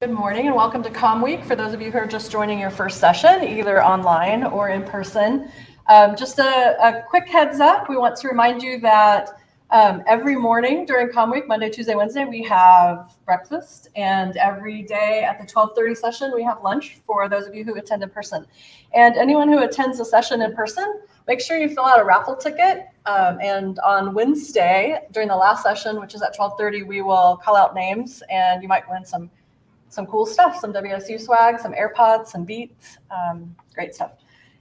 Good morning and welcome to Comm Week. For those of you who are just joining your first session, either online or in person, just a quick heads up. We want to remind you that every morning during Comm Week, Monday, Tuesday, Wednesday, we have breakfast, and every day at the 12:30 session, we have lunch for those of you who attend in person. And anyone who attends a session in person, make sure you fill out a raffle ticket. And on Wednesday, during the last session, which is at 12:30, we will call out names, and you might win some cool stuff, some WSU swag, some AirPods, some Beats, great stuff.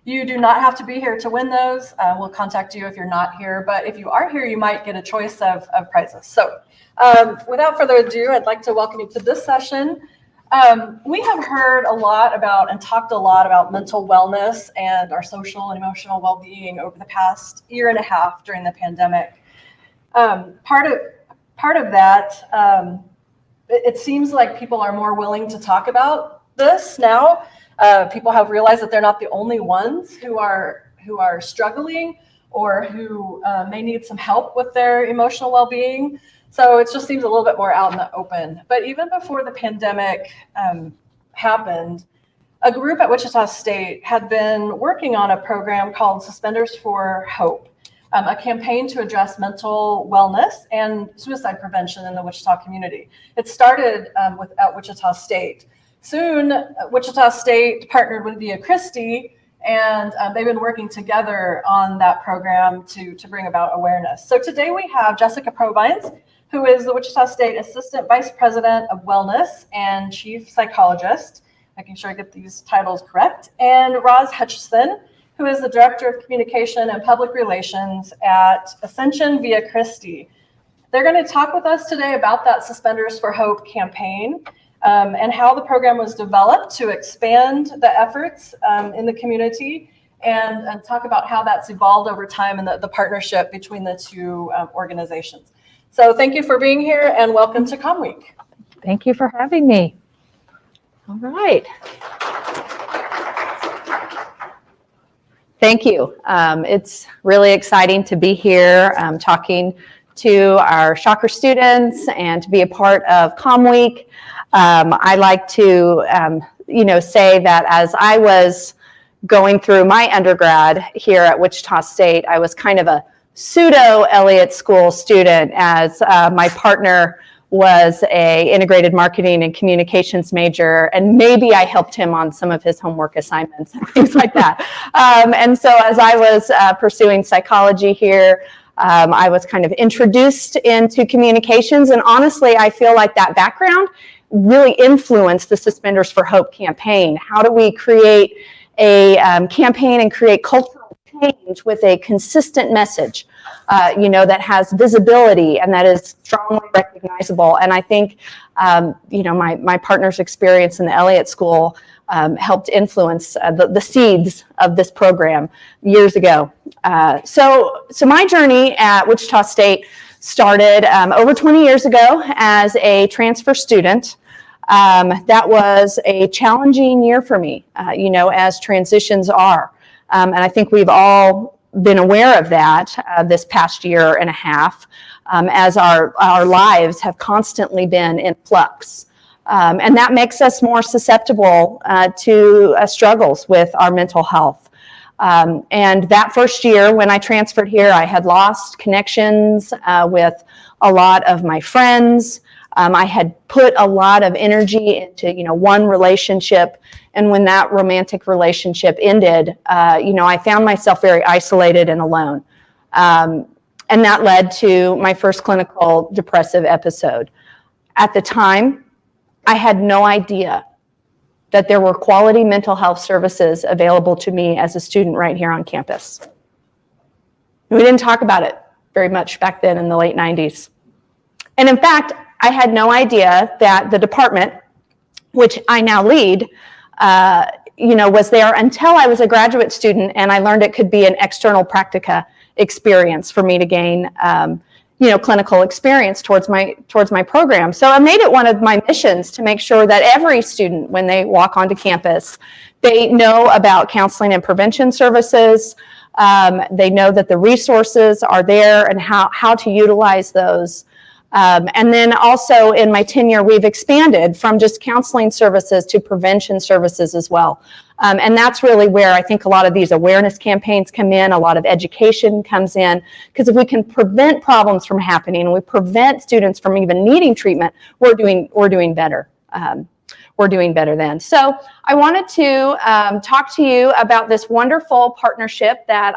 You do not have to be here to win those. We'll contact you if you're not here, but if you are here, you might get a choice of prizes. So without further ado, I'd like to welcome you to this session. We have heard a lot about and talked a lot about mental wellness and our social and emotional well-being over the past year and a half during the pandemic. Part of that, it seems like people are more willing to talk about this now. People have realized that they're not the only ones who are struggling or who may need some help with their emotional well-being. So it just seems a little bit more out in the open. But even before the pandemic happened, a group at Wichita State had been working on a program called Suspenders for Hope. A campaign to address mental wellness and suicide prevention in the Wichita community. It started at Wichita State. Soon, Wichita State partnered with Christi, and they've been working together on that program to bring about awareness. So today we have Jessica Provines, who is the Wichita State Assistant Vice President of Wellness and Chief Psychologist, making sure I get these titles correct, and Roz Hutchinson, who is the Director of Communication and Public Relations at Ascension via Christi. They're going to talk with us today about that Suspenders for Hope campaign and how the program was developed to expand the efforts in the community and talk about how that's evolved over time and the partnership between the two organizations. So thank you for being here and welcome to Comm Week. Thank you for having me. All right. Thank you. It's really exciting to be here talking to our Shocker students and to be a part of Comm Week. I like to, say that as I was going through my undergrad here at Wichita State, I was kind of a pseudo Elliott School student as my partner was a integrated marketing and communications major, and maybe I helped him on some of his homework assignments and things like that. And so as I was pursuing psychology here, I was kind of introduced into communications, and honestly, I feel like that background really influenced the Suspenders for Hope campaign. How do we create a campaign and create cultural change with a consistent message, that has visibility and that is strongly recognizable? And I think, my partner's experience in the Elliott School helped influence the seeds of this program years ago. So my journey at Wichita State started over 20 years ago as a transfer student. That was a challenging year for me, as transitions are. And I think we've all been aware of that this past year and a half, as our lives have constantly been in flux. And that makes us more susceptible to struggles with our mental health. And that first year when I transferred here, I had lost connections with a lot of my friends. I had put a lot of energy into, one relationship. And when that romantic relationship ended, I found myself very isolated and alone. And that led to my first clinical depressive episode. At the time, I had no idea that there were quality mental health services available to me as a student right here on campus. We didn't talk about it very much back then in the late 90s. And in fact, I had no idea that the department, which I now lead, was there until I was a graduate student, and I learned it could be an external practica experience for me to gain, clinical experience towards my program. So I made it one of my missions to make sure that every student, when they walk onto campus, they know about counseling and prevention services. They know that the resources are there and how to utilize those. And then also in my tenure, we've expanded from just counseling services to prevention services as well. And that's really where I think a lot of these awareness campaigns come in, a lot of education comes in, because if we can prevent problems from happening and we prevent students from even needing treatment, we're doing better. We're doing better then. So I wanted to talk to you about this wonderful partnership that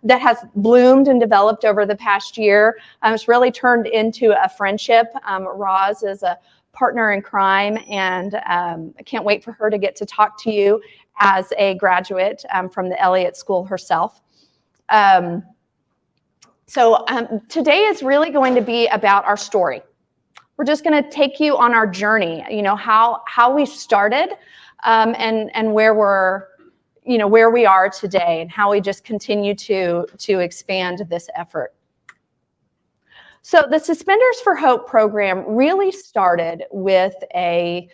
that has bloomed and developed over the past year. It's really turned into a friendship. Roz is a partner in crime, and I can't wait for her to get to talk to you as a graduate from the Elliott School herself. So today is really going to be about our story. We're just going to take you on our journey, how we started and where where we are today, and how we just continue to expand this effort. So the Suspenders for Hope program really started with a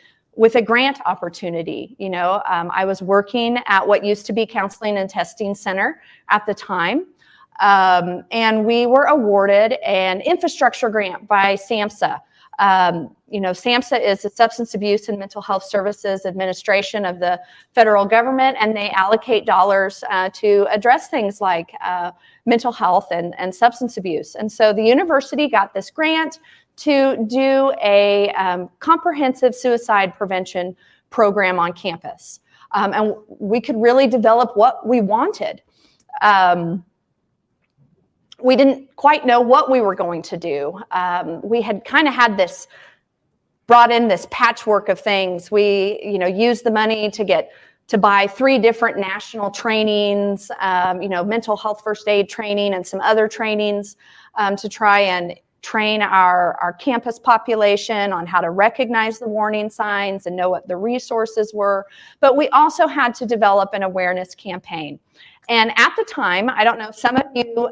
grant opportunity. I was working at what used to be Counseling and Testing Center at the time, and we were awarded an infrastructure grant by SAMHSA. SAMHSA is the Substance Abuse and Mental Health Services Administration of the federal government, and they allocate dollars to address things like mental health and substance abuse. And so the university got this grant to do a comprehensive suicide prevention program on campus. And we could really develop what we wanted. We didn't quite know what we were going to do. We had kind of brought in this patchwork of things. We, used the money to buy 3 different national trainings, mental health first aid training and some other trainings to try and train our campus population on how to recognize the warning signs and know what the resources were. But we also had to develop an awareness campaign. And at the time, I don't know, some of you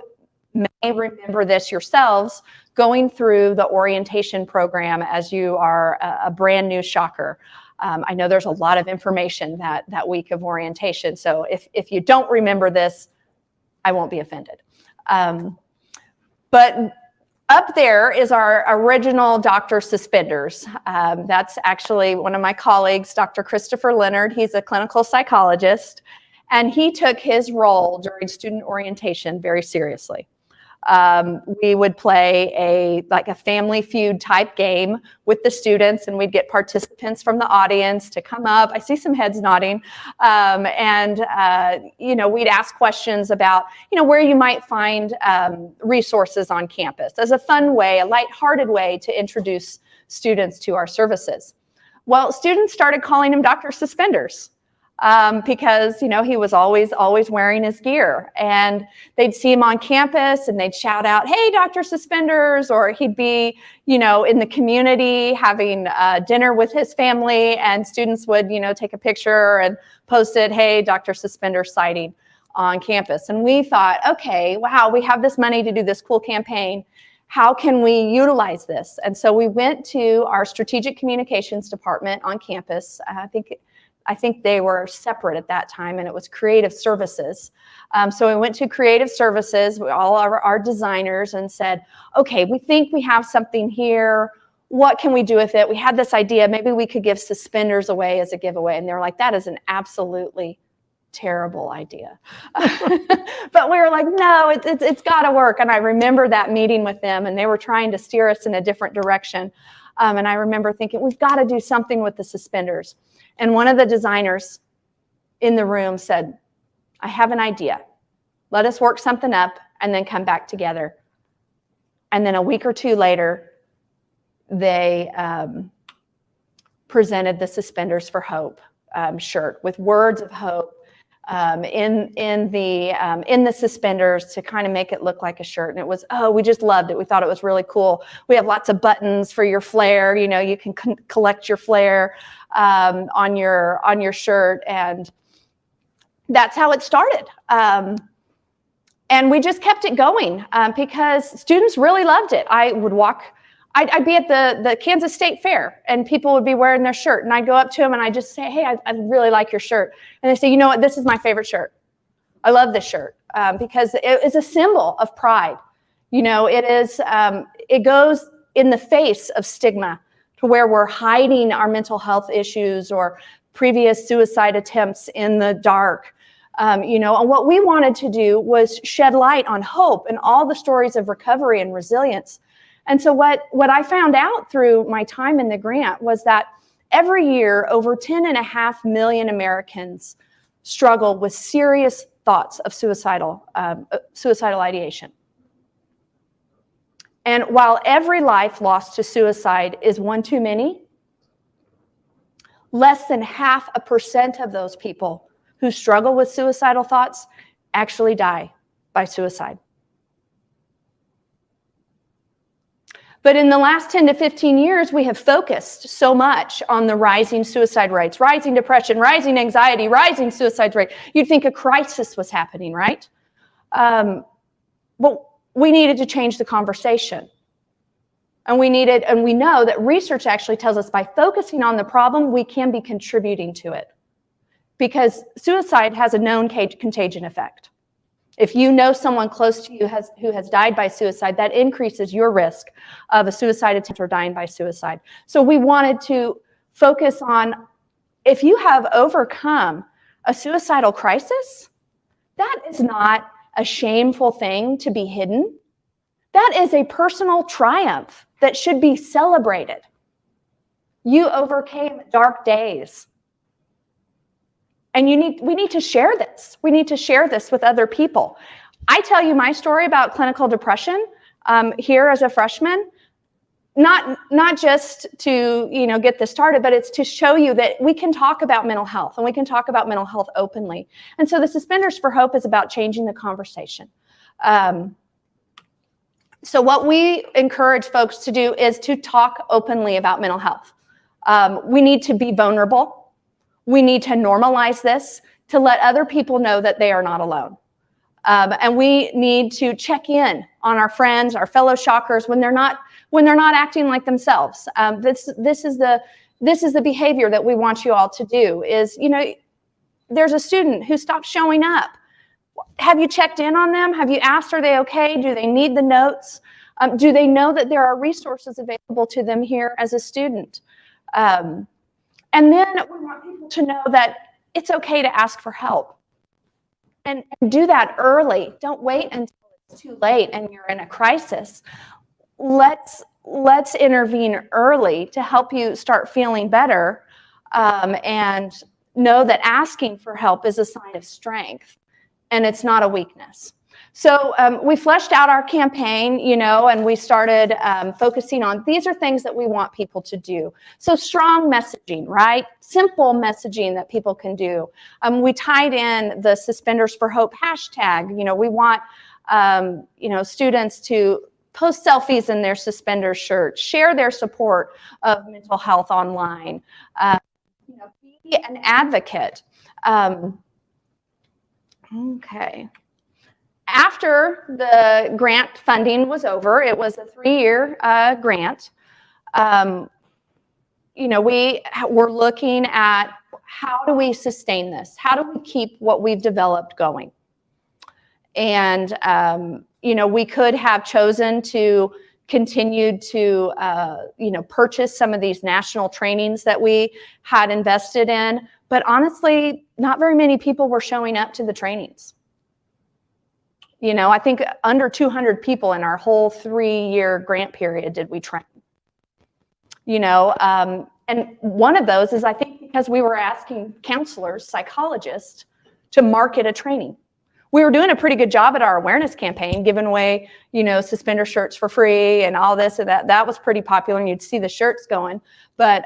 may remember this yourselves, going through the orientation program as you are a brand new shocker. I know there's a lot of information that week of orientation, so if you don't remember this, I won't be offended. But up there is our original Dr. Suspenders. That's actually one of my colleagues, Dr. Christopher Leonard. He's a clinical psychologist, and he took his role during student orientation very seriously. We would play a family feud type game with the students, and we'd get participants from the audience to come up. I see some heads nodding. We'd ask questions about, where you might find resources on campus as a fun way, a lighthearted way to introduce students to our services. Well, students started calling him Dr. Suspenders. Because, he was always wearing his gear, and they'd see him on campus and they'd shout out, "Hey, Dr. Suspenders," or he'd be, in the community having dinner with his family, and students would, take a picture and post it, "Hey, Dr. Suspenders sighting on campus." And we thought, okay, wow, we have this money to do this cool campaign. How can we utilize this? And so we went to our strategic communications department on campus. I think they were separate at that time, and it was creative services. So we went to creative services, all our designers, and said, okay, we think we have something here. What can we do with it? We had this idea, maybe we could give suspenders away as a giveaway. And they were like, that is an absolutely terrible idea. But we were like, no, it's got to work. And I remember that meeting with them, and they were trying to steer us in a different direction. And I remember thinking, we've got to do something with the suspenders. And one of the designers in the room said, I have an idea. Let us work something up and then come back together. And then a week or two later, they presented the Suspenders for Hope shirt with words of hope in the suspenders to kind of make it look like a shirt. And it was, we just loved it. We thought it was really cool. We have lots of buttons for your flare. You can collect your flare on your shirt, and that's how it started. And we just kept it going because students really loved it. I'd be at the Kansas State Fair, and people would be wearing their shirt, and I'd go up to them and I'd just say, hey, I really like your shirt. And they say, you know what, this is my favorite shirt. I love this shirt because it is a symbol of pride. It is, it goes in the face of stigma, to where we're hiding our mental health issues or previous suicide attempts in the dark. And what we wanted to do was shed light on hope and all the stories of recovery and resilience. And so what I found out through my time in the grant was that every year, over 10.5 million Americans struggle with serious thoughts of suicidal ideation. And while every life lost to suicide is one too many, less than 0.5% of those people who struggle with suicidal thoughts actually die by suicide. But in the last 10 to 15 years, we have focused so much on the rising suicide rates, rising depression, rising anxiety, rising suicide rate. You'd think a crisis was happening, right? But we needed to change the conversation. And we know that research actually tells us by focusing on the problem, we can be contributing to it. Because suicide has a known contagion effect. If you know someone close to you who has died by suicide, that increases your risk of a suicide attempt or dying by suicide. So we wanted to focus on, if you have overcome a suicidal crisis, that is not a shameful thing to be hidden. That is a personal triumph that should be celebrated. You overcame dark days. And we need to share this. We need to share this with other people. I tell you my story about clinical depression here as a freshman, not just to get this started, but it's to show you that we can talk about mental health, and we can talk about mental health openly. And so the Suspenders for Hope is about changing the conversation. So what we encourage folks to do is to talk openly about mental health. We need to be vulnerable. We need to normalize this to let other people know that they are not alone. And we need to check in on our friends, our fellow shockers when they're not acting like themselves. This is the behavior that we want you all to do. Is there's a student who stopped showing up. Have you checked in on them? Have you asked, are they okay? Do they need the notes? Do they know that there are resources available to them here as a student? And then we want people to know that it's okay to ask for help. And do that early. Don't wait until it's too late and you're in a crisis. Let's intervene early to help you start feeling better, and know that asking for help is a sign of strength and it's not a weakness. So we fleshed out our campaign, and we started focusing on, these are things that we want people to do. So strong messaging, right? Simple messaging that people can do. We tied in the Suspenders for Hope hashtag. We want, students to post selfies in their Suspenders shirts, share their support of mental health online, be an advocate. Okay. After the grant funding was over, it was a 3-year grant. We were looking at, how do we sustain this? How do we keep what we've developed going? And, we could have chosen to continue to, purchase some of these national trainings that we had invested in. But honestly, not very many people were showing up to the trainings. I think under 200 people in our whole 3-year grant period did we train. And one of those is, I think, because we were asking counselors, psychologists, to market a training. We were doing a pretty good job at our awareness campaign, giving away, suspender shirts for free and all this and that. That was pretty popular, and you'd see the shirts going. But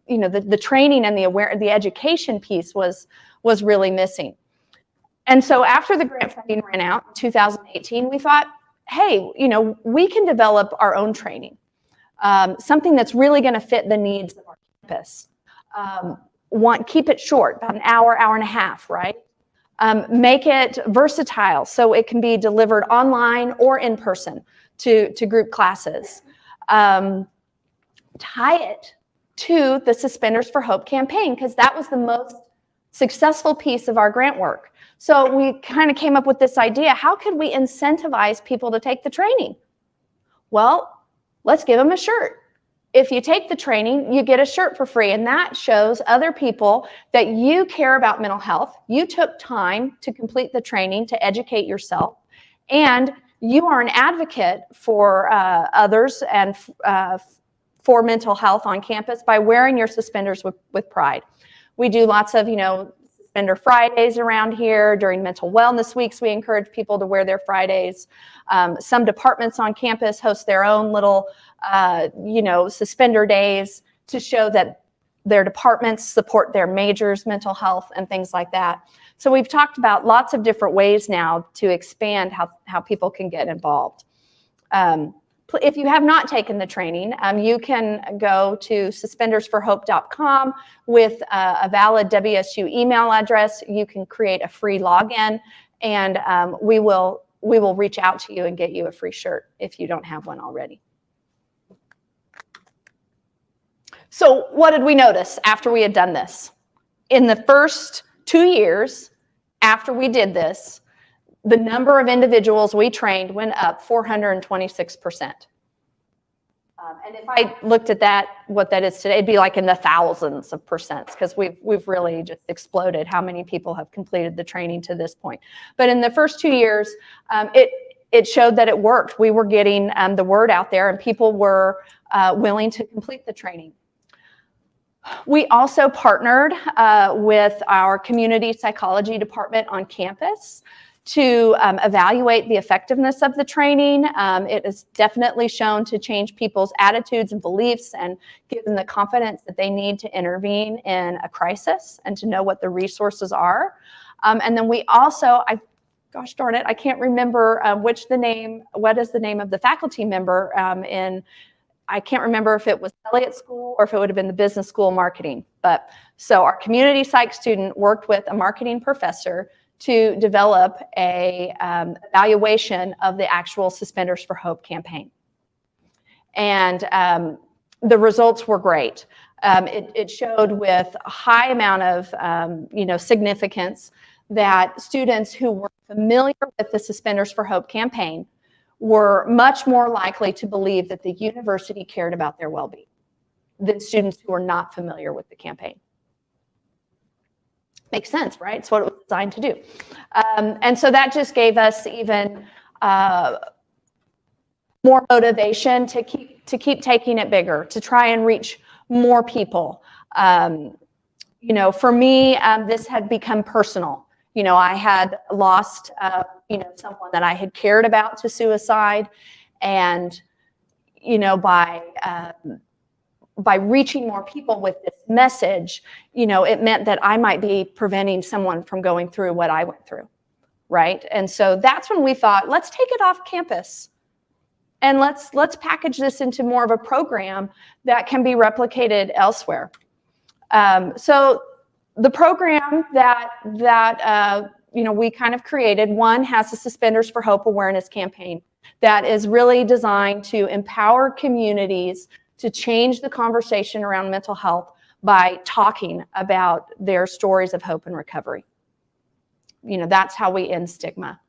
the training and the education piece was really missing. And so after the grant funding ran out in 2018, we thought, hey, we can develop our own training, something that's really going to fit the needs of our campus. Keep it short, about an hour, hour and a half, right? Make it versatile so it can be delivered online or in person to group classes. Tie it to the Suspenders for Hope campaign, because that was the most successful piece of our grant work. So we kind of came up with this idea: how could we incentivize people to take the training? Well, let's give them a shirt. If you take the training, you get a shirt for free, and that shows other people that you care about mental health. You took time to complete the training to educate yourself, and you are an advocate for others and for mental health on campus by wearing your suspenders with pride. We do lots of, Suspender Fridays around here. During mental wellness weeks, we encourage people to wear their Fridays. Some departments on campus host their own little, suspender days to show that their departments support their majors' mental health and things like that. So we've talked about lots of different ways now to expand how people can get involved. If you have not taken the training, you can go to suspendersforhope.com with a valid WSU email address. You can create a free login, and we will reach out to you and get you a free shirt if you don't have one already. So what did we notice after we had done this? In the first 2 years after we did this, the number of individuals we trained went up 426%. And if I looked at that, what that is today, it'd be like in the thousands of percents, because we've really just exploded how many people have completed the training to this point. But in the first 2 years, it showed that it worked. We were getting the word out there, and people were willing to complete the training. We also partnered with our community psychology department on campus to evaluate the effectiveness of the training. It is definitely shown to change people's attitudes and beliefs and give them the confidence that they need to intervene in a crisis and to know what the resources are. And then we also, gosh darn it, I can't remember what is the name of the faculty member I can't remember if it was Elliott School or if it would have been the business school marketing. But so our community psych student worked with a marketing professor to develop a evaluation of the actual Suspenders for Hope campaign. And the results were great. It showed with a high amount of significance that students who were familiar with the Suspenders for Hope campaign were much more likely to believe that the university cared about their well-being than students who were not familiar with the campaign. Makes sense, right? It's what it was designed to do. And so that just gave us even more motivation to keep taking it bigger, to try and reach more people. For me, this had become personal. I had lost, someone that I had cared about to suicide, and, by reaching more people with this message, it meant that I might be preventing someone from going through what I went through, right? And so that's when we thought, let's take it off campus and let's package this into more of a program that can be replicated elsewhere. So the program that we kind of created, one has a Suspenders for Hope awareness campaign that is really designed to empower communities to change the conversation around mental health by talking about their stories of hope and recovery. That's how we end stigma.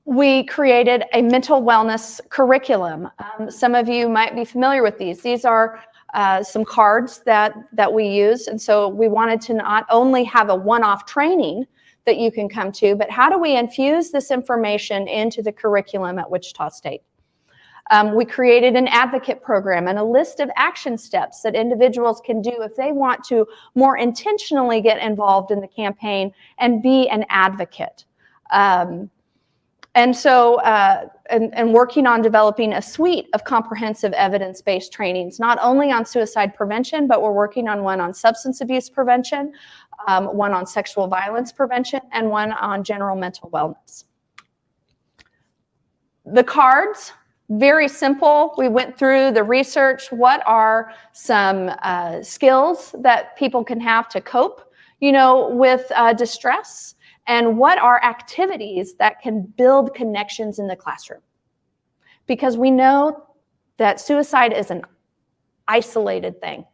We created a mental wellness curriculum. Some of you might be familiar with these. These are some cards that we use. And so we wanted to not only have a one-off training that you can come to, but how do we infuse this information into the curriculum at Wichita State? We created an advocate program and a list of action steps that individuals can do if they want to more intentionally get involved in the campaign and be an advocate. And so working on developing a suite of comprehensive evidence-based trainings, not only on suicide prevention, but we're working on one on substance abuse prevention, one on sexual violence prevention, and one on general mental wellness. The cards, very simple. We went through the research. What are some skills that people can have to cope, with distress? And what are activities that can build connections in the classroom? Because we know that suicide is an isolated thing.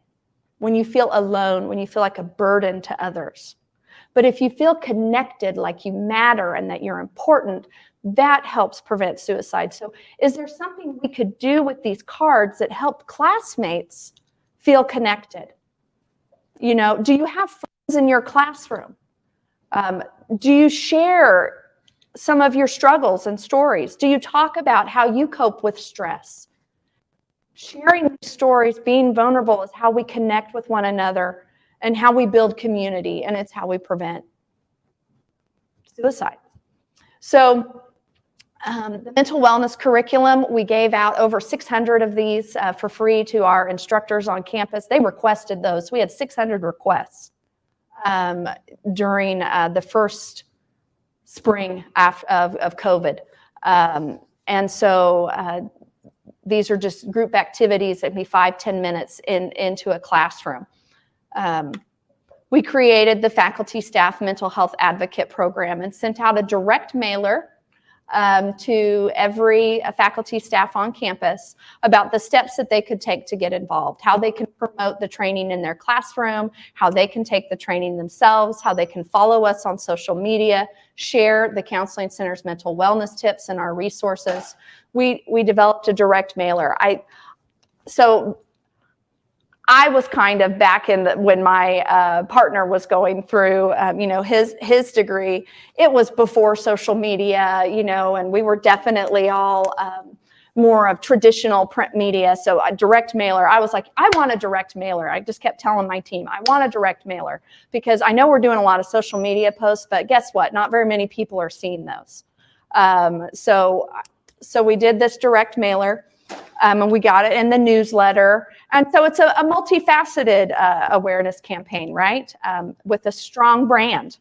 When you feel alone, when you feel like a burden to others. But if you feel connected, like you matter and that you're important, that helps prevent suicide. So is there something we could do with these cards that help classmates feel connected? You know, do you have friends in your classroom? Do you share some of your struggles and stories? Do you talk about how you cope with stress? Sharing these stories, being vulnerable is how we connect with one another and how we build community, and it's how we prevent suicide. So the mental wellness curriculum, we gave out over 600 of these for free to our instructors on campus. They requested those. We had 600 requests during the first spring of COVID. And so these are just group activities that be 5-10 minutes into a classroom. We created the Faculty Staff Mental Health Advocate Program and sent out a direct mailer to every faculty staff on campus about the steps that they could take to get involved, how they can promote the training in their classroom, how they can take the training themselves, how they can follow us on social media, share the Counseling Center's mental wellness tips and our resources. We developed a direct mailer. So I was kind of back in when my partner was going through, his degree. It was before social media, and we were definitely all more of traditional print media. So a direct mailer, I was like, I want a direct mailer. I just kept telling my team, I want a direct mailer because I know we're doing a lot of social media posts, but guess what? Not very many people are seeing those. So we did this direct mailer. And we got it in the newsletter. And so it's a multifaceted awareness campaign, right? With a strong brand.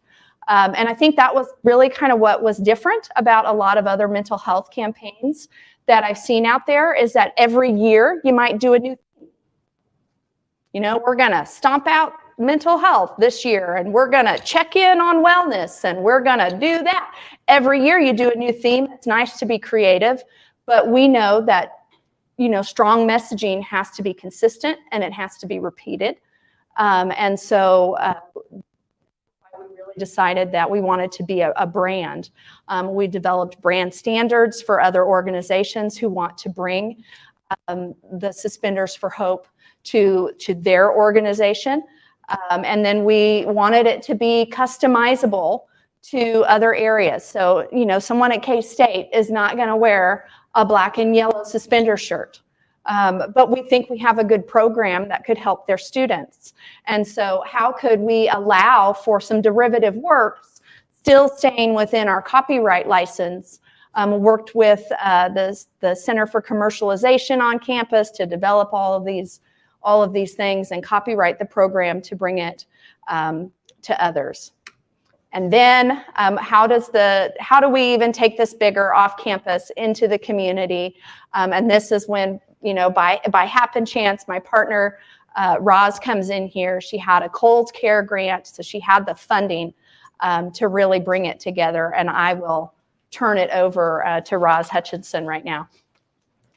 And I think that was really kind of what was different about a lot of other mental health campaigns that I've seen out there is that every year you might do a new thing. We're going to stomp out mental health this year, and we're going to check in on wellness, and we're going to do that. Every year you do a new theme. It's nice to be creative, but we know that strong messaging has to be consistent and it has to be repeated. And so we really decided that we wanted to be a brand. We developed brand standards for other organizations who want to bring the Suspenders for Hope to their organization. And then we wanted it to be customizable to other areas. So, someone at K-State is not going to wear a black and yellow suspender shirt. But we think we have a good program that could help their students. And so how could we allow for some derivative works, still staying within our copyright license? Worked with the Center for Commercialization on campus to develop all of these things and copyright the program to bring it to others. And then how do we even take this bigger off campus into the community? And this is when, by happen chance, my partner, Roz, comes in here. She had a cold care grant, so she had the funding to really bring it together. And I will turn it over to Roz Hutchinson right now.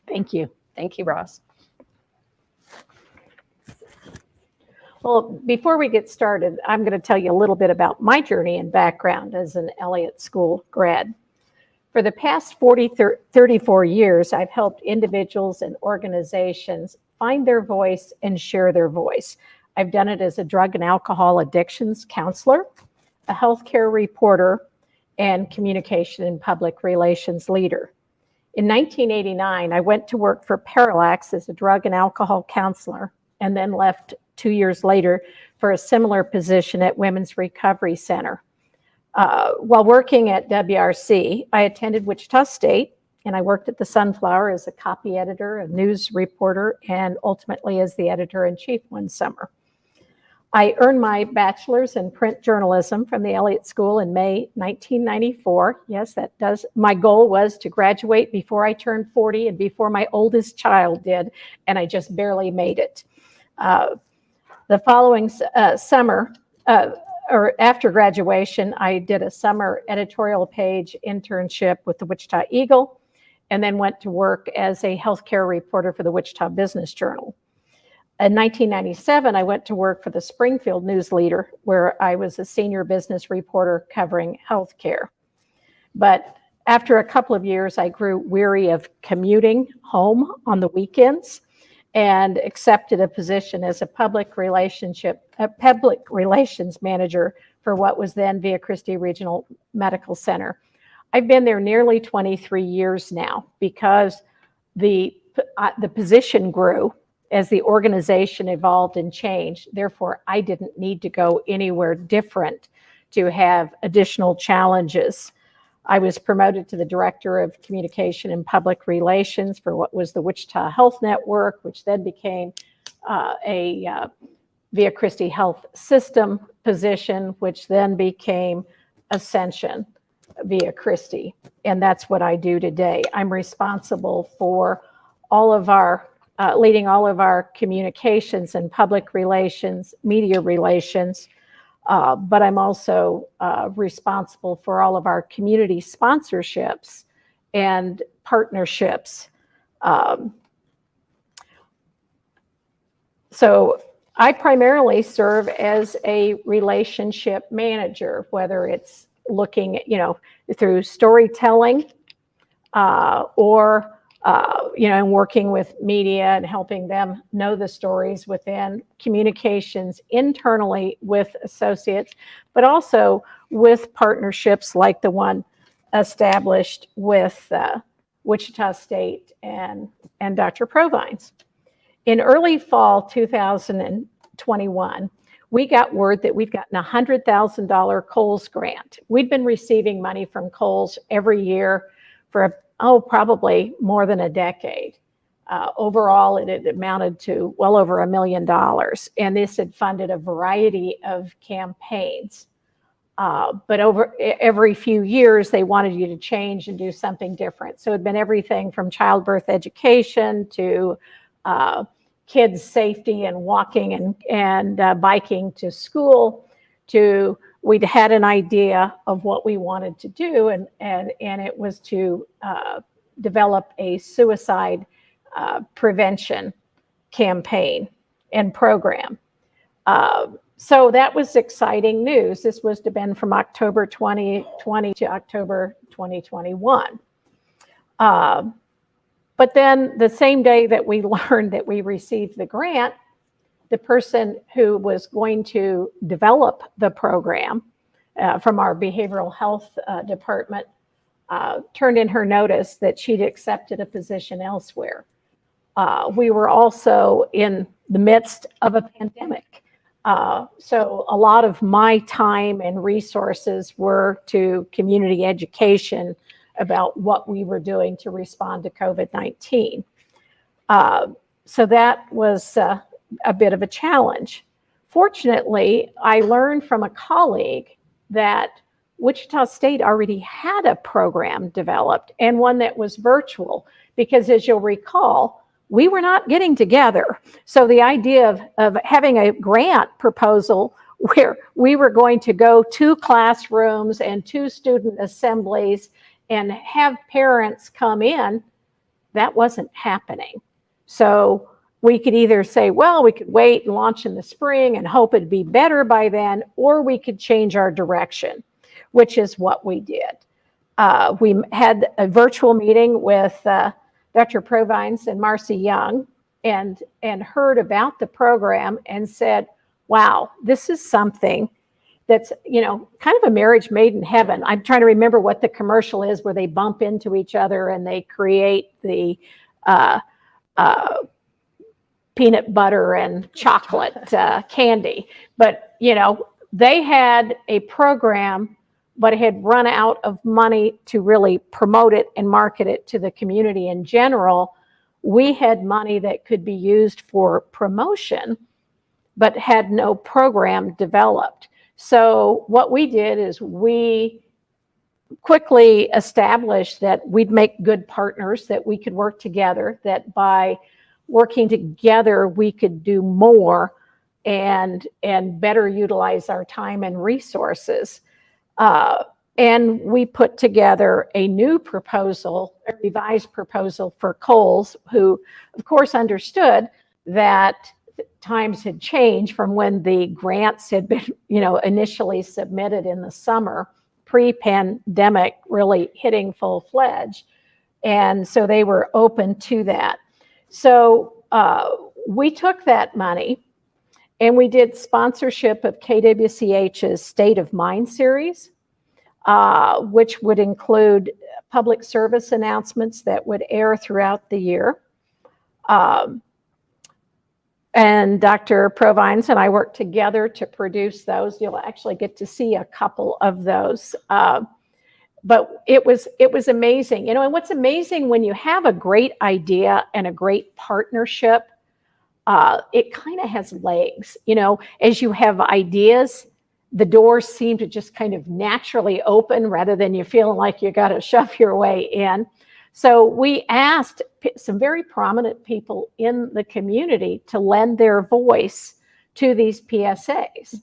Thank you. Thank you, Roz. Well, before we get started, I'm going to tell you a little bit about my journey and background as an Elliott School grad. For the past 34 years, I've helped individuals and organizations find their voice and share their voice. I've done it as a drug and alcohol addictions counselor, a healthcare reporter, and communication and public relations leader. In 1989, I went to work for Parallax as a drug and alcohol counselor, and then left 2 years later for a similar position at Women's Recovery Center. While working at WRC, I attended Wichita State, and I worked at the Sunflower as a copy editor, a news reporter, and ultimately as the editor-in-chief one summer. I earned my bachelor's in print journalism from the Elliott School in May 1994. Yes, my goal was to graduate before I turned 40 and before my oldest child did, and I just barely made it. The following summer, or after graduation, I did a summer editorial page internship with the Wichita Eagle, and then went to work as a healthcare reporter for the Wichita Business Journal. In 1997, I went to work for the Springfield News Leader, where I was a senior business reporter covering healthcare. But after a couple of years, I grew weary of commuting home on the weekends and accepted a position as a public relations manager for what was then Via Christi Regional Medical Center. I've been there nearly 23 years now because the position grew as the organization evolved and changed. Therefore, I didn't need to go anywhere different to have additional challenges. I was promoted to the Director of Communication and Public Relations for what was the Wichita Health Network, which then became a Via Christi Health System position, which then became Ascension Via Christi. And that's what I do today. I'm responsible for all of our leading all of our communications and public relations, media relations, but I'm also responsible for all of our community sponsorships and partnerships. So I primarily serve as a relationship manager, whether it's looking, through storytelling or and working with media and helping them know the stories within communications internally with associates, but also with partnerships like the one established with Wichita State and Dr. Provines. In early fall 2021, we got word that we've gotten a $100,000 Kohl's grant. We'd been receiving money from Kohl's every year for probably more than a decade. Overall, it amounted to well over $1 million. And this had funded a variety of campaigns. But over every few years, they wanted you to change and do something different. So it'd been everything from childbirth education to kids' safety and walking and biking to school, to we'd had an idea of what we wanted to do, and it was to develop a suicide prevention campaign and program. So that was exciting news. This was to been from October 2020 to October 2021. But then the same day that we learned that we received the grant, the person who was going to develop the program from our behavioral health department turned in her notice that she'd accepted a position elsewhere. We were also in the midst of a pandemic. So a lot of my time and resources were to community education about what we were doing to respond to COVID-19. So that was a bit of a challenge. Fortunately, I learned from a colleague that Wichita State already had a program developed, and one that was virtual, because as you'll recall, we were not getting together. So the idea of having a grant proposal where we were going to go to classrooms and to student assemblies and have parents come in, that wasn't happening. So we could either say, well, we could wait and launch in the spring and hope it'd be better by then, or we could change our direction, which is what we did. We had a virtual meeting with Dr. Provines and Marcy Young and heard about the program and said, wow, this is something that's, kind of a marriage made in heaven. I'm trying to remember what the commercial is where they bump into each other and they create the peanut butter and chocolate candy. But, they had a program, but had run out of money to really promote it and market it to the community in general. We had money that could be used for promotion, but had no program developed. So what we did is we quickly established that we'd make good partners, that we could work together, that by working together, we could do more and better utilize our time and resources. And we put together a new proposal, a revised proposal for Kohl's, who, of course, understood that times had changed from when the grants had been, initially submitted in the summer, pre-pandemic, really hitting full-fledged. And so they were open to that. So we took that money and we did sponsorship of KWCH's State of Mind series, which would include public service announcements that would air throughout the year. And Dr. Provines and I worked together to produce those. You'll actually get to see a couple of those. But it was amazing. And what's amazing when you have a great idea and a great partnership, it kind of has legs. As you have ideas, the doors seem to just kind of naturally open rather than you feeling like you got to shove your way in. So we asked some very prominent people in the community to lend their voice to these PSAs.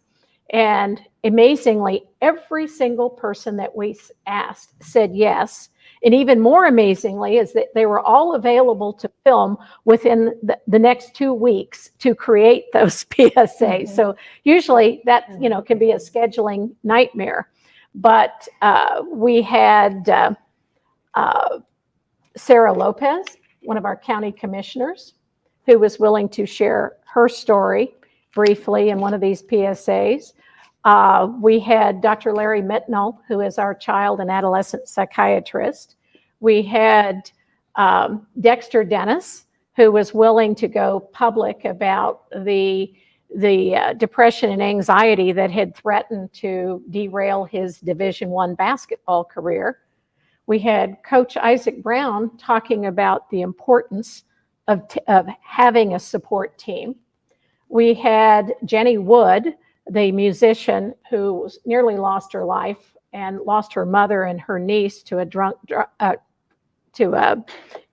And amazingly, every single person that we asked said yes. And even more amazingly is that they were all available to film within the next 2 weeks to create those PSAs. Mm-hmm. So usually that, can be a scheduling nightmare. But we had Sarah Lopez, one of our county commissioners, who was willing to share her story briefly in one of these PSAs. We had Dr. Larry Mitnell, who is our child and adolescent psychiatrist. We had Dexter Dennis, who was willing to go public about the depression and anxiety that had threatened to derail his Division I basketball career. We had Coach Isaac Brown talking about the importance of having a support team. We had Jenny Wood, the musician who nearly lost her life and lost her mother and her niece to a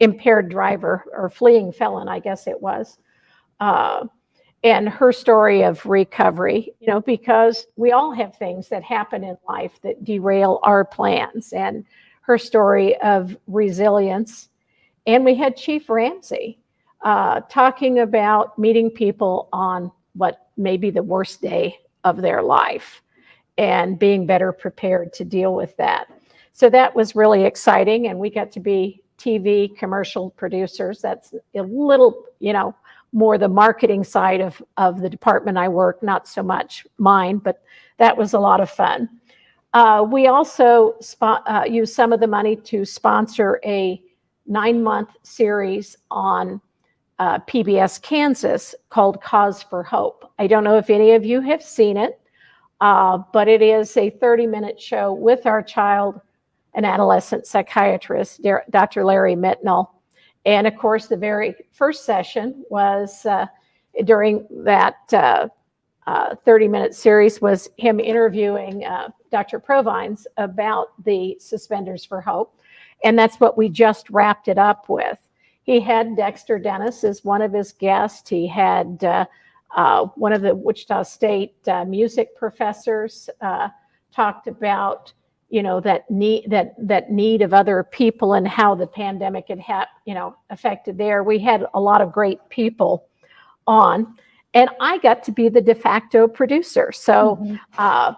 impaired driver or fleeing felon, I guess it was. And her story of recovery, because we all have things that happen in life that derail our plans, and her story of resilience. And we had Chief Ramsey talking about meeting people on what may be the worst day of their life and being better prepared to deal with that. So that was really exciting, and we got to be TV commercial producers. That's a little, more the marketing side of the department I work, not so much mine, but that was a lot of fun. We also used some of the money to sponsor a 9-month series on PBS Kansas called Cause for Hope. I don't know if any of you have seen it, but it is a 30-minute show with our child and adolescent psychiatrist, Dr. Larry Mitnell. And of course, the very first session was during that 30-minute series was him interviewing Dr. Provines about the Suspenders for Hope. And that's what we just wrapped it up with. He had Dexter Dennis as one of his guests. He had one of the Wichita State music professors talked about, that need of other people and how the pandemic had affected there. We had a lot of great people on. And I got to be the de facto producer. So,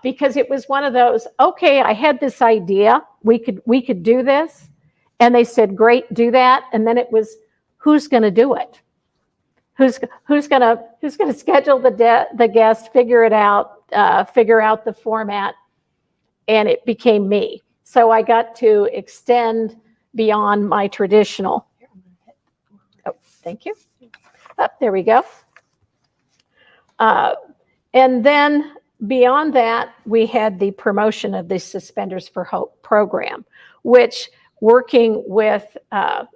because it was one of those, okay, I had this idea, we could do this. And they said, great, do that. And then it was, who's going to do it? Who's going to schedule the guest, figure it out, figure out the format. And it became me. So I got to extend beyond my traditional. Oh, thank you. There we go. And then beyond that, we had the promotion of the Suspenders for Hope program, which, working with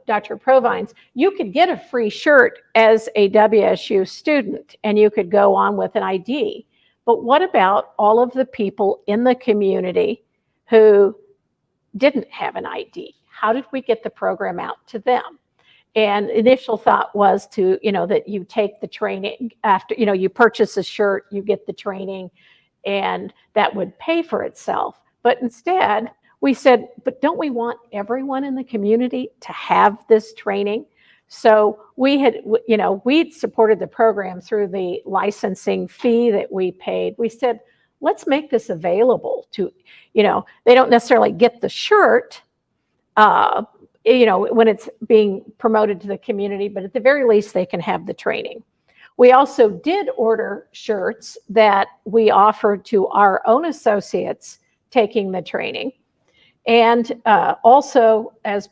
Dr. Provines, you could get a free shirt as a WSU student and you could go on with an ID. But what about all of the people in the community who didn't have an ID? How did we get the program out to them? And initial thought was to, that you take the training after, you purchase a shirt, you get the training, and that would pay for itself. But instead, we said, but don't we want everyone in the community to have this training? So we'd supported the program through the licensing fee that we paid. We said, let's make this available to, they don't necessarily get the shirt, when it's being promoted to the community, but at the very least, they can have the training. We also did order shirts that we offered to our own associates taking the training. And also, as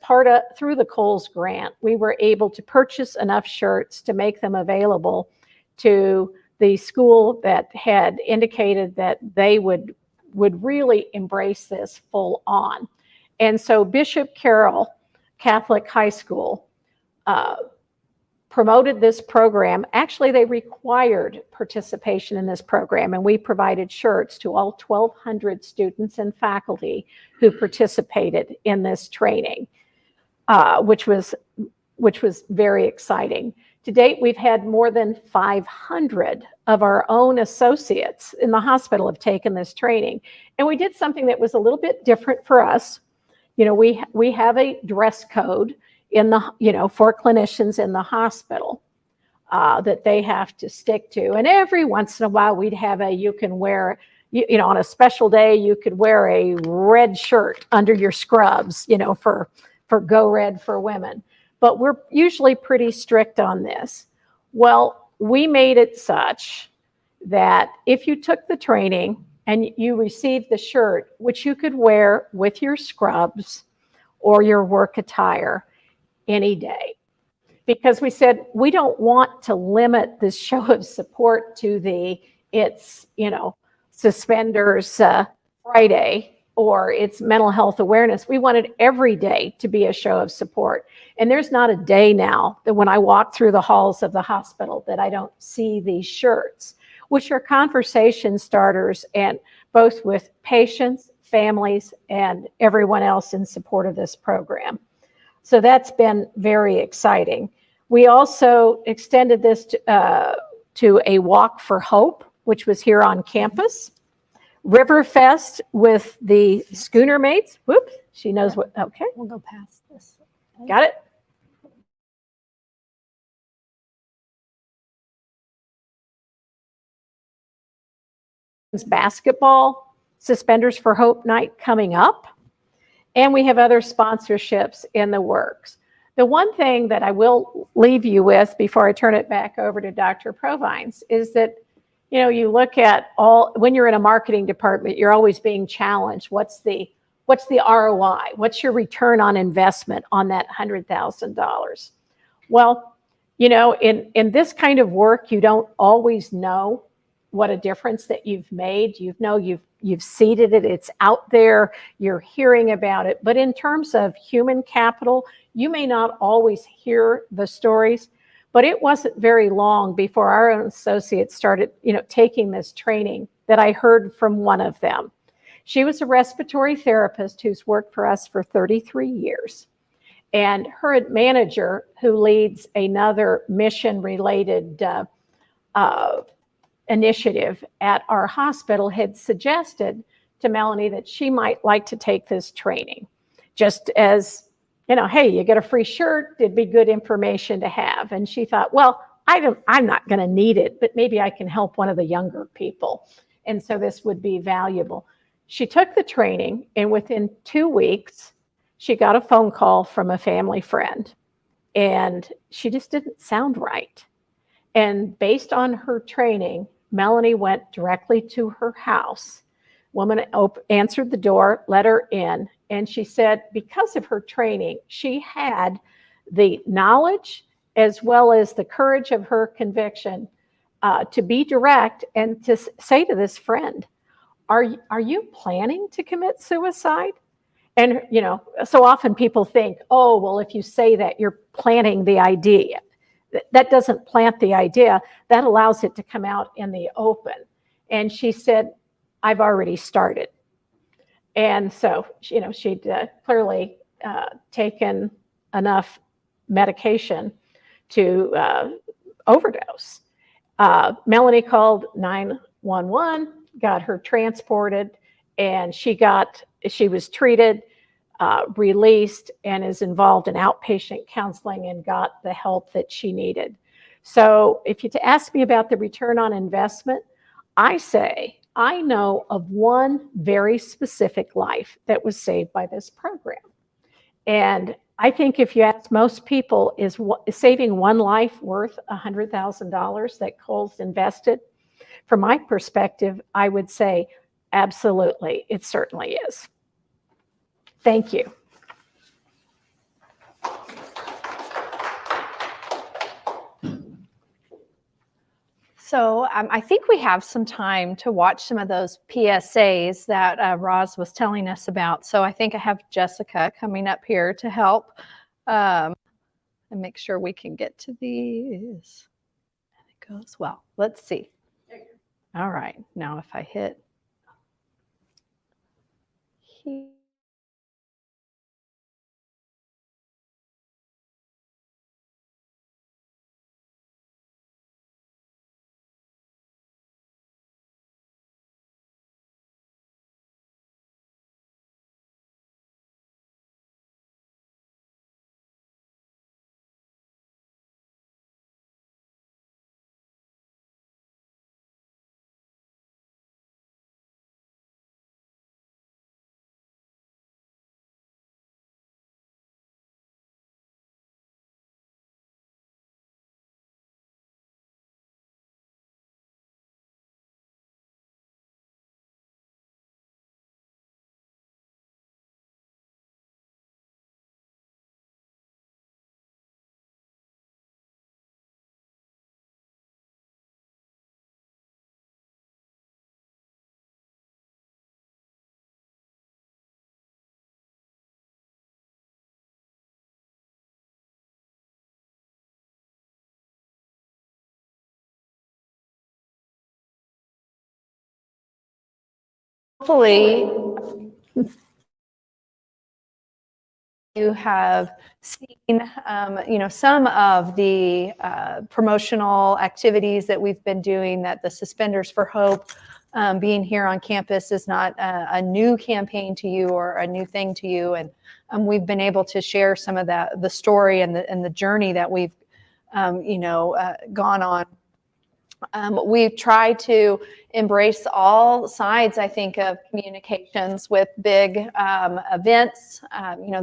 through the Coles grant, we were able to purchase enough shirts to make them available to the school that had indicated that they would really embrace this full on. And so Bishop Carroll Catholic High School promoted this program. Actually, they required participation in this program, and we provided shirts to all 1,200 students and faculty who participated in this training, which was very exciting. To date, we've had more than 500 of our own associates in the hospital have taken this training. And we did something that was a little bit different for us. We have a dress code for clinicians in the hospital that they have to stick to. And every once in a while, we'd have you can wear, on a special day, you could wear a red shirt under your scrubs, for Go Red for women. But we're usually pretty strict on this. Well, we made it such that if you took the training and you received the shirt, which you could wear with your scrubs or your work attire any day, because we said we don't want to limit this show of support to it's Suspenders Friday or it's mental health awareness. We wanted every day to be a show of support. And there's not a day now that when I walk through the halls of the hospital that I don't see these shirts, which are conversation starters, and both with patients, families, and everyone else in support of this program. So that's been very exciting. We also extended this to a Walk for Hope, which was here on campus. Riverfest with the Schooner Mates. Whoops, she knows what, okay. We'll go past this. Got it? Basketball, Suspenders for Hope night coming up. And we have other sponsorships in the works. The one thing that I will leave you with before I turn it back over to Dr. Provines is that, you look at when you're in a marketing department, you're always being challenged. What's the ROI? What's your return on investment on that $100,000? Well, in this kind of work, you don't always know what a difference that you've made. You've seeded it, it's out there, you're hearing about it. But in terms of human capital, you may not always hear the stories, but it wasn't very long before our own associates started, taking this training that I heard from one of them. She was a respiratory therapist who's worked for us for 33 years. And her manager, who leads another mission-related initiative at our hospital, had suggested to Melanie that she might like to take this training. Just as, hey, you get a free shirt, it'd be good information to have. And she thought, well, I'm not going to need it, but maybe I can help one of the younger people. And so this would be valuable. She took the training, and within 2 weeks, she got a phone call from a family friend, and she just didn't sound right. And based on her training, Melanie went directly to her house. Woman answered the door, let her in, and she said because of her training, she had the knowledge as well as the courage of her conviction to be direct and to say to this friend, are you planning to commit suicide? And, so often people think, oh, well, if you say that, you're planting the idea. That doesn't plant the idea. That allows it to come out in the open. And she said, I've already started. And so, she'd clearly taken enough medication to overdose. Melanie called 911, got her transported, and she was treated. released and is involved in outpatient counseling and got the help that she needed. So if you to ask me about the return on investment, I say I know of one very specific life that was saved by this program. And I think if you ask most people, is saving one life worth $100,000 that Cole's invested? From my perspective, I would say absolutely, it certainly is. Thank you. So I think we have some time to watch some of those PSAs that Roz was telling us about. So I think I have Jessica coming up here to help and make sure we can get to these. And it goes well. Let's see. All right. Now if I hit here. Hopefully, you have seen, some of the promotional activities that we've been doing, that the Suspenders for Hope being here on campus is not a new campaign to you or a new thing to you. And we've been able to share some of the story and the journey that we've, gone on. We try to embrace all sides, I think, of communications with big events.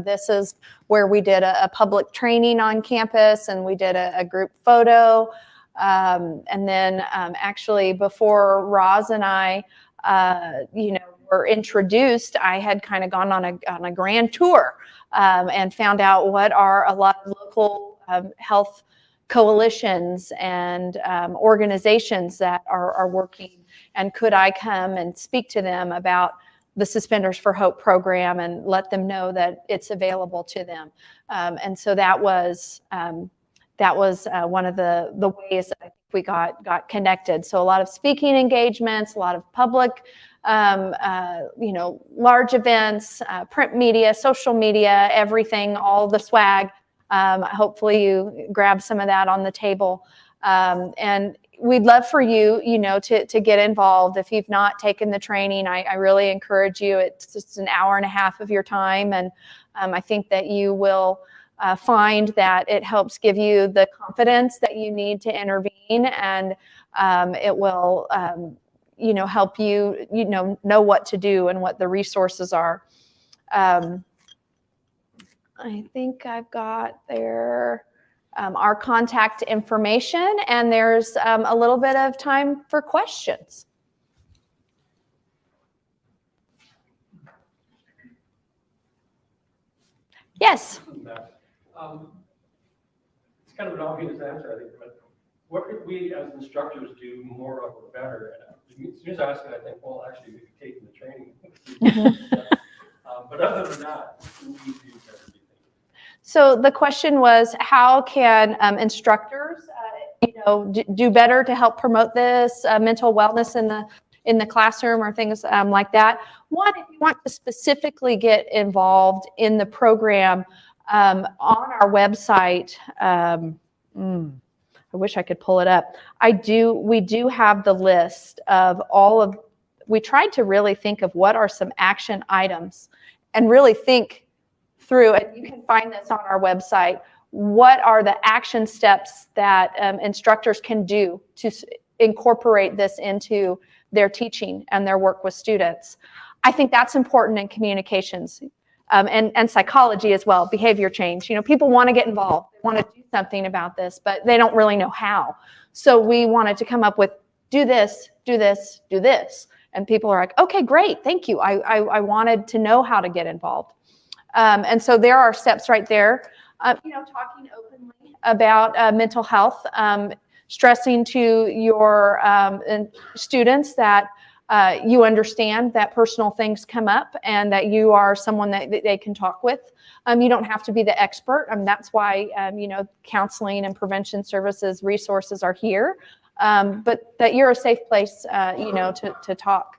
This is where we did a public training on campus, and we did a group photo. And then actually before Roz and I, were introduced, I had kind of gone on a grand tour and found out what are a lot of local health coalitions and organizations that are working, and could I come and speak to them about the Suspenders for Hope program and let them know that it's available to them. And so that was one of the ways that I think we got connected. So a lot of speaking engagements, a lot of public, large events, print media, social media, everything, all the swag. Hopefully you grab some of that on the table. And we'd love for you, to get involved. If you've not taken the training, I really encourage you. It's just an hour and a half of your time. And I think that you will find that it helps give you the confidence that you need to intervene. And it will, help you, know what to do and what the resources are. I think I've got there our contact information, and there's a little bit of time for questions. Yes? It's kind of an obvious answer, I think, but what could we as instructors do more of or better? And as soon as I ask it, I think, well, actually, we've taken the training. But other than that, we need to do better. So the question was, how can instructors, do better to help promote this mental wellness in the classroom or things like that? One, if you want to specifically get involved in the program, on our website, I wish I could pull it up. We do have the list of we tried to really think of what are some action items and really think through, and you can find this on our website, what are the action steps that instructors can do to incorporate this into their teaching and their work with students. I think that's important in communications and psychology as well, behavior change. People want to get involved, they want to do something about this, but they don't really know how. So we wanted to come up with, do this, do this, do this. And people are like, okay, great, thank you. I wanted to know how to get involved. And so there are steps right there. Talking openly about mental health, stressing to your students that you understand that personal things come up and that you are someone that they can talk with. You don't have to be the expert. That's why, counseling and prevention services resources are here, but that you're a safe place, to talk.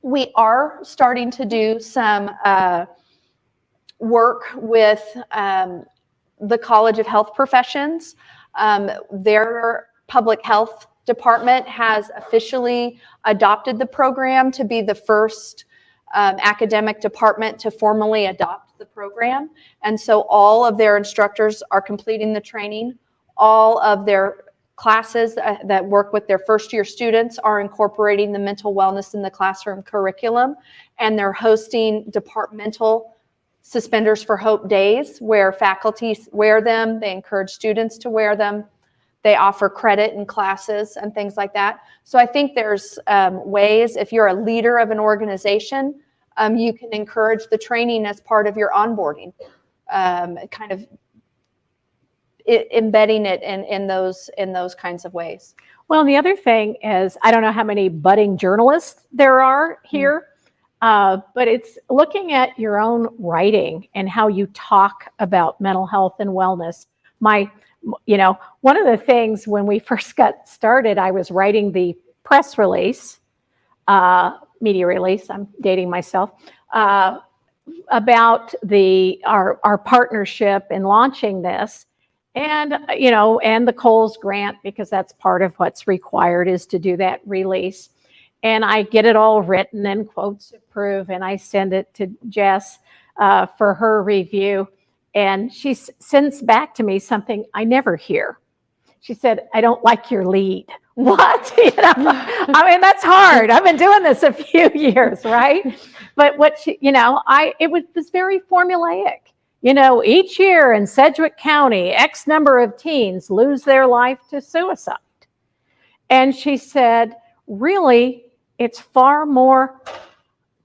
We are starting to do some work with the College of Health Professions. Their public health department has officially adopted the program to be the first academic department to formally adopt the program. And so all of their instructors are completing the training. All of their classes that work with their first-year students are incorporating the mental wellness in the classroom curriculum, and they're hosting departmental Suspenders for Hope days where faculty wear them. They encourage students to wear them. They offer credit in classes and things like that. So I think there's ways, if you're a leader of an organization, you can encourage the training as part of your onboarding, kind of embedding it in those kinds of ways. Well, and the other thing is, I don't know how many budding journalists there are here, but it's looking at your own writing and how you talk about mental health and wellness. One of the things when we first got started, I was writing the press release, media release, I'm dating myself, about our partnership in launching this. And, and the Coles grant, because that's part of what's required is to do that release. And I get it all written and quotes approved, and I send it to Jess for her review. And she sends back to me something I never hear. She said, "I don't like your lead." What? That's hard. I've been doing this a few years, right? But it was very formulaic. Each year in Sedgwick County, X number of teens lose their life to suicide. And she said, really, it's far more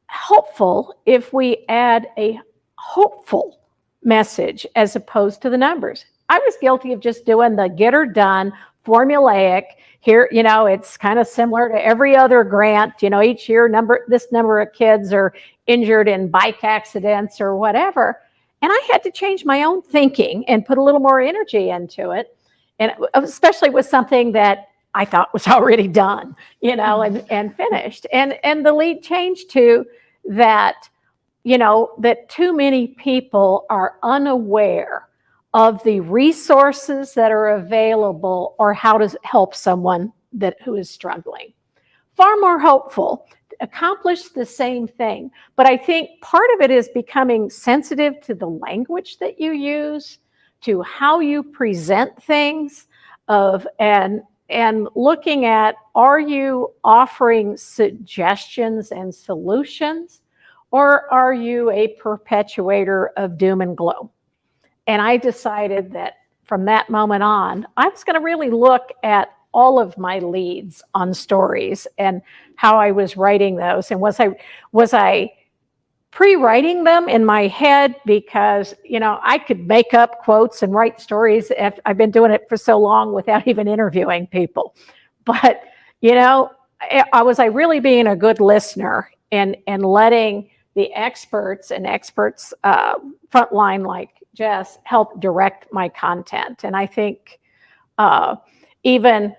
helpful if we add a hopeful message as opposed to the numbers. I was guilty of just doing the get her done, formulaic. Here, it's kind of similar to every other grant. Each year, this number of kids are injured in bike accidents or whatever. And I had to change my own thinking and put a little more energy into it, and especially with something that I thought was already done, and finished. And the lead changed to that, that too many people are unaware of the resources that are available or how to help someone who is struggling. Far more hopeful, accomplish the same thing. But I think part of it is becoming sensitive to the language that you use, to how you present things, and looking at, are you offering suggestions and solutions, or are you a perpetuator of doom and gloom? And I decided that from that moment on, I was going to really look at all of my leads on stories and how I was writing those. And was I pre-writing them in my head because, I could make up quotes and write stories. I've been doing it for so long without even interviewing people. But, was I really being a good listener and letting the experts frontline like Jess help direct my content. And I think even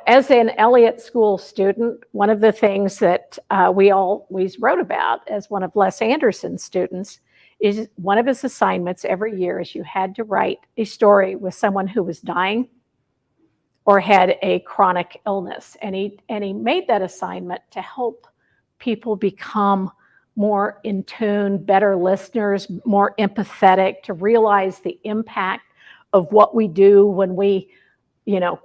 as an Elliott School student, one of the things that we always wrote about as one of Les Anderson's students is one of his assignments every year is you had to write a story with someone who was dying or had a chronic illness. And he made that assignment to help people become more in tune, better listeners, more empathetic, to realize the impact of what we do when we,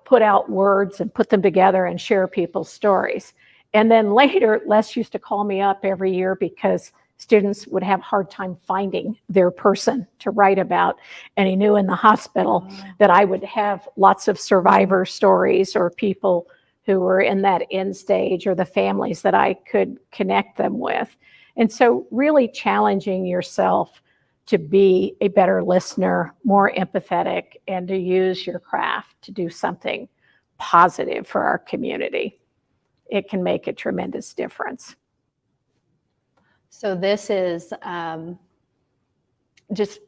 put out words and put them together and share people's stories. And then later, Les used to call me up every year because students would have a hard time finding their person to write about. And he knew in the hospital that I would have lots of survivor stories or people who were in that end stage, or the families that I could connect them with. And so really challenging yourself to be a better listener, more empathetic, and to use your craft to do something positive for our community. It can make a tremendous difference. So this is just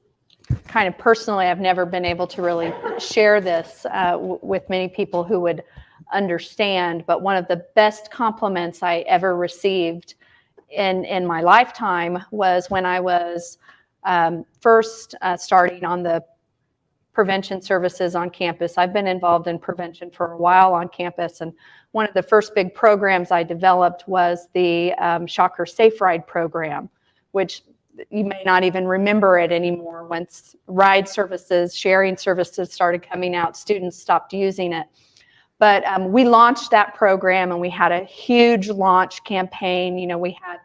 kind of personally, I've never been able to really share this with many people who would understand, but one of the best compliments I ever received in my lifetime was when I was first starting on the prevention services on campus. I've been involved in prevention for a while on campus, and one of the first big programs I developed was the Shocker Safe Ride program, which you may not even remember it anymore. Once ride services, sharing services started coming out, students stopped using it. But we launched that program, and we had a huge launch campaign. We had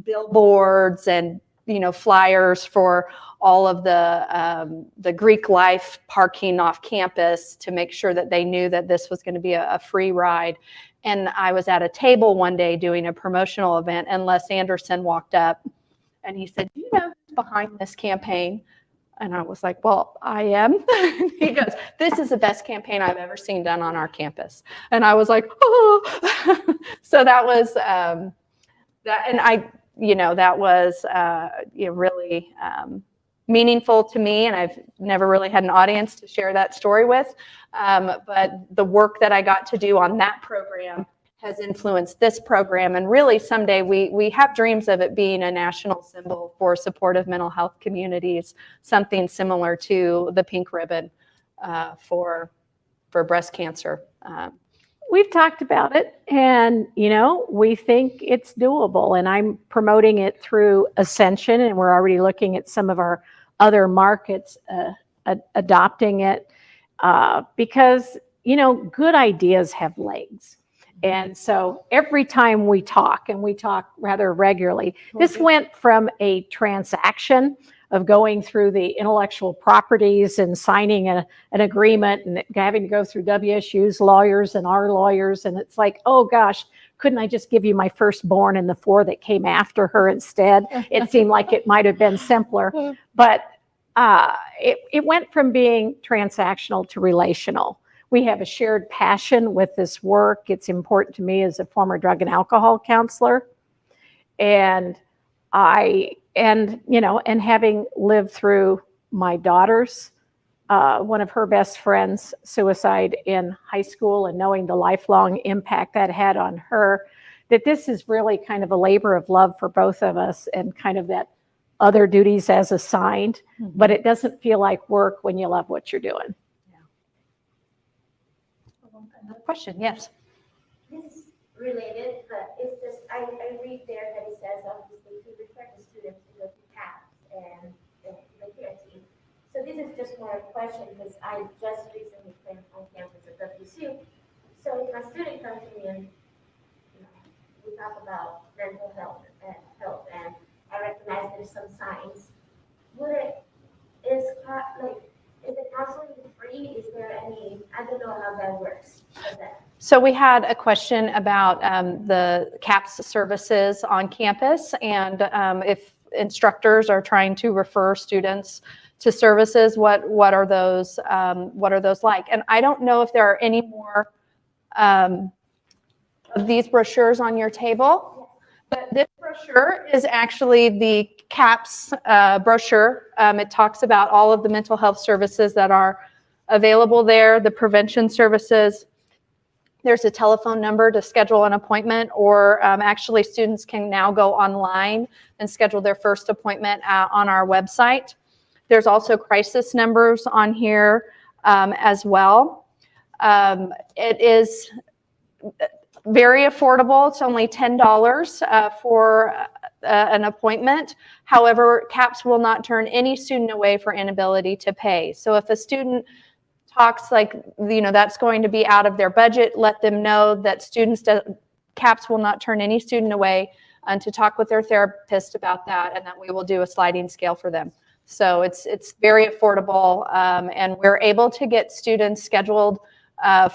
billboards and flyers for all of the Greek life parking off campus to make sure that they knew that this was going to be a free ride. And I was at a table one day doing a promotional event, and Les Anderson walked up and he said, "Do you know who's behind this campaign?" And I was like, "Well, I am." He goes, "This is the best campaign I've ever seen done on our campus." And I was like, "Oh." So that was that, and that was really meaningful to me, and I've never really had an audience to share that story with. But the work that I got to do on that program has influenced this program, and really someday we have dreams of it being a national symbol for supportive mental health communities, something similar to the pink ribbon for breast cancer. We've talked about it, and we think it's doable, and I'm promoting it through Ascension, and we're already looking at some of our other markets adopting it because good ideas have legs. And so every time we talk, and we talk rather regularly, this went from a transaction of going through the intellectual properties and signing an agreement and having to go through WSU's lawyers and our lawyers. And it's like, oh gosh, couldn't I just give you my firstborn and the 4 that came after her instead? It seemed like it might have been simpler. But it went from being transactional to relational. We have a shared passion with this work. It's important to me as a former drug and alcohol counselor. And having lived through my daughter's, one of her best friends' suicide in high school, and knowing the lifelong impact that had on her, that this is really kind of a labor of love for both of us, and kind of that other duties as assigned, but it doesn't feel like work when you love what you're doing. Another question, yes. This is related, but it's just, I read there that it says obviously to refer the students to go to CAPS and the care team. So this is just more a question because I just recently came on campus at WSU. So if my student comes to me and we talk about mental health and I recognize there's some signs, is it counseling free? Is there any, I don't know how that works. So we had a question about the CAPS services on campus, and if instructors are trying to refer students to services, what are those like? And I don't know if there are any more of these brochures on your table, but this brochure is actually the CAPS brochure. It talks about all of the mental health services that are available there, the prevention services. There's a telephone number to schedule an appointment, or actually students can now go online and schedule their first appointment on our website. There's also crisis numbers on here as well. It is very affordable. It's only $10 for an appointment. However, CAPS will not turn any student away for inability to pay. So if a student talks like, that's going to be out of their budget, let them know that CAPS will not turn any student away, and to talk with their therapist about that, and that we will do a sliding scale for them. So it's very affordable, and we're able to get students scheduled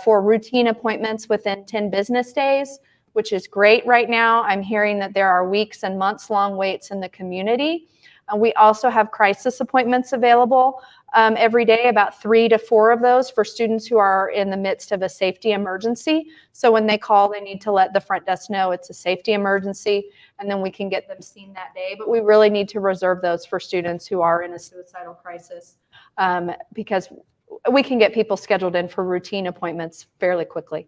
for routine appointments within 10 business days, which is great right now. I'm hearing that there are weeks and months long waits in the community. We also have crisis appointments available every day, about 3 to 4 of those for students who are in the midst of a safety emergency. So when they call, they need to let the front desk know it's a safety emergency, and then we can get them seen that day. But we really need to reserve those for students who are in a suicidal crisis, because we can get people scheduled in for routine appointments fairly quickly.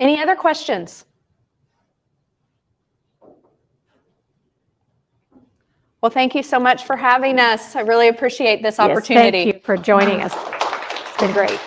Any other questions? Well, thank you so much for having us. I really appreciate this opportunity. Yes, thank you for joining us. It's been great.